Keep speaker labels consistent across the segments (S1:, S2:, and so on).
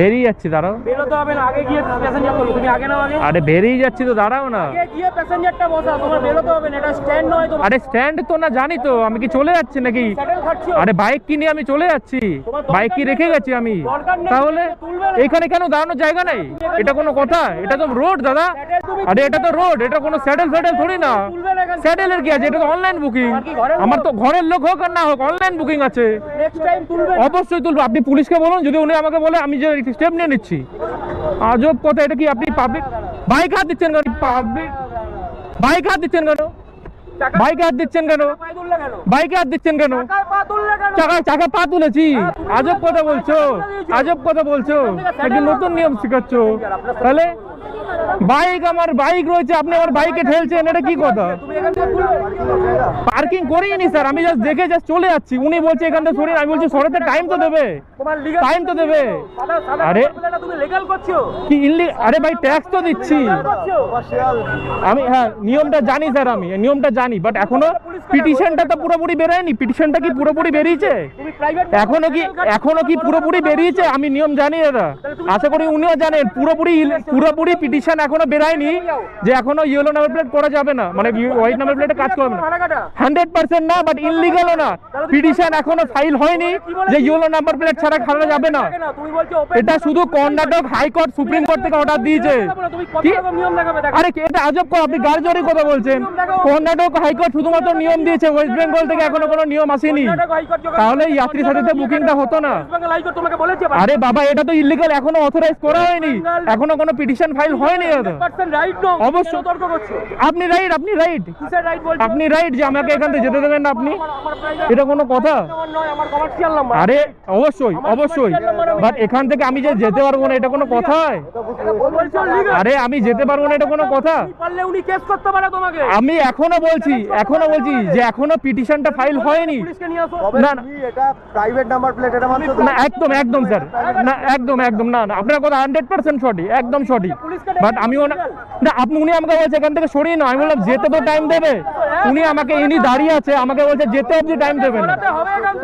S1: বেরিয়ে যাচ্ছি, দাঁড়াও।
S2: বেরোতে হবে না, আগে গিয়ে প্যাসেঞ্জার বলো, তুমি আগে নাও। আগে
S1: আরে বেরিয়ে যাচ্ছি তো, দাঁড়াও না।
S2: আগে গিয়ে প্যাসেঞ্জারটা বসা, তোমার বেরোতে হবে না, এটা স্ট্যান্ড নয় তোমার।
S1: আরে স্ট্যান্ড তো না, জানি তো, আমি কি চলে যাচ্ছি নাকি?
S2: স্যাডেল খাচ্ছো?
S1: আরে বাইক কি নিয়ে আমি চলে যাচ্ছি? বাইক কি রেখে গেছি আমি? তাহলে এখানে কেন দাঁড়ানোর জায়গা নেই? এটা কোনো কথা? এটা তো রোড দাদা। আরে এটা তো রোড, এটা কোনো স্যাডেল ফ্যাডেল থোড়ি না। স্যাডেলের কি আছে? এটা তো অনলাইন বুকিং। আমার তো ঘরের লোক হোক আর না হোক, অনলাইন বুকিং আছে।
S2: নেক্সট টাইম তুলবে না।
S1: অবশ্যই তুলবো। আপনি পুলিশকে বলুন, যদি উনি আমাকে বলে আমি যে স্টেপ নিয়ে নিচ্ছি। আজব কথা। এটা কি আপনি পাবলিক বাইক হাত দিচ্ছেন কেন? পাবলিক বাইক হাত দিচ্ছেন কেন? বাইকে হাত দিচ্ছেন কেন?
S2: পায়ে তুললে কেন?
S1: বাইকে হাত দিচ্ছেন কেন?
S2: চাকায় পা তুললে কেন?
S1: চাকা পা তুলেছি। আজব কথা বলছো, আজব কথা বলছো। একটি নতুন নিয়ম শিখাচ্ছ। তাহলে বাইক, আমার বাইক রয়েছে, আপনি আমার বাইকে ঠেলছেন, এটা কি কথা?
S2: তুমি এখান থেকে তুলবে।
S1: পার্কিং করিনি স্যার, আমি জাস্ট দেখে জাস্ট চলে যাচ্ছি। উনি বলছে এখান থেকে সরিয়ে, আমি বলছি সরাতে টাইম তো দেবে,
S2: তোমার লিগ্যাল
S1: টাইম তো দেবে।
S2: আরে
S1: আরে
S2: তুমি লিগ্যাল করছো?
S1: কি আরে ভাই ট্যাক্স তো দিচ্ছি আমি। হ্যাঁ নিয়মটা জানি স্যার, আমি নিয়মটা জানি, বাট এখনো পিটিশনটা তো পুরোপুরি বেরোয়নি। পিটিশনটা কি পুরোপুরি বেরিয়েছে?
S2: তুমি প্রাইভেট
S1: এখনো কি পুরোপুরি বেরিয়েছে? আমি নিয়ম জানি দাদা, আশা করি উনিও জানেন। পুরোপুরি পিটিশন এখনো বেরায়নি যে এখনো ইয়েলো নাম্বার প্লেট করা যাবে না, মানে হোয়াইট নাম্বার প্লেটে কাজ করবে না। 100% না, বাট ইনলিগালও না। পিটিশন এখনো ফাইল হয়নি যে ইয়েলো নাম্বার প্লেট ছাড়া খাওয়া যাবে না।
S2: তুমি বলছো
S1: এটা শুধু কর্ণাটক হাইকোর্ট, সুপ্রিম কোর্ট থেকে অর্ডার দিয়েছে।
S2: তুমি কত রকম নিয়ম দেখাবে? দেখো
S1: আরে এটা আজব কথা, আপনি গার্জরি কথা বলছেন। কর্ণাটক হাইকোর্ট শুধুমাত্র নিয়ম দিয়েছে, ওয়েস্ট বেঙ্গল থেকে এখনো কোনো নিয়ম আসেনি। তাহলে যাত্রী সাথীতে বুকিংটা হতো না।
S2: বেঙ্গল হাইকোর্ট তোমাকে বলেছে?
S1: আরে বাবা এটা তো ইলিগাল, এখনো অথরাইজ করা হয়নি, এখনো কোনো পিটিশন ফাইল হয়নি দাদা।
S2: 100% রাইট নো।
S1: অবশ্যই
S2: তর্ক করছো।
S1: আপনি রাইট, আপনি রাইট,
S2: কিসের রাইট বলছো?
S1: আপনি রাইট যে আমাকে এখান থেকে যেতে দেবেন না আপনি।
S2: আমার প্রাইভেট
S1: এটা কোনো কথা?
S2: নাম্বার নয়, আমার কমার্শিয়াল নাম্বার।
S1: আরে অবশ্যই অবশ্যই, বাট এখান থেকে আমি যে যেতে পারবো না, এটা কোনো কথা হয়?
S2: বলছো লিগ্যাল।
S1: আরে আমি যেতে পারবো না, এটা কোনো কথা?
S2: পারলে উনি কেস করতে পারে তোমাকে।
S1: আমি এখনো বলছি যে এখনো পিটিশনটা ফাইল হয়নি।
S2: পুলিশকে নিয়ে আসো।
S1: না না
S3: এটা প্রাইভেট নাম্বার প্লেট, এটা মানছো তো?
S1: না, একদম স্যার, না একদম না, আপনার কথা 100% সঠিক, একদম সঠিক। বাট আমিও না, উনি আমাকে বলছে এখান থেকে সরিয়ে না। আমি বললাম যেতে তো টাইম দেবে। উনি দাঁড়িয়ে আছে, আমাকে বলছে যেতে অবধি টাইম দেবে না।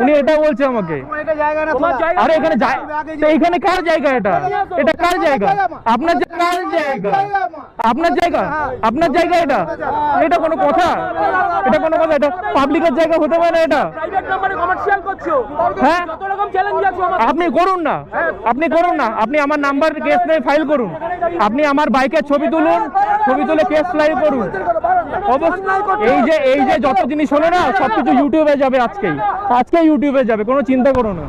S1: উনি এটা বলছে আমাকে।
S3: এটা জায়গা না
S2: তোমার জায়গা।
S1: আরে এখানে তো এইখানে কার জায়গা? এটা কার জায়গা? আপনার কার জায়গা? আপনার জায়গা এটা? এটা কোনো কথা? এটা কোনো কথা? এটা পাবলিকের জায়গা হতে পারে না এটা?
S2: প্রাইভেট নাম্বারে কমার্শিয়াল করছো।
S1: হ্যাঁ
S2: যত রকম চ্যালেঞ্জ আছে আমার।
S1: আপনি করুন না, আপনি আমার নাম্বার কেস নিয়ে ফাইল করুন। আপনি আমার বাইকের ছবি তুলুন, ছবি তুলে কেস ফাইল করুন। অবশ্যই এই যে যত জিনিস হলো না, সবকিছু ইউটিউবে যাবে। আজকেই ইউটিউবে যাবে, কোনো চিন্তা করো না।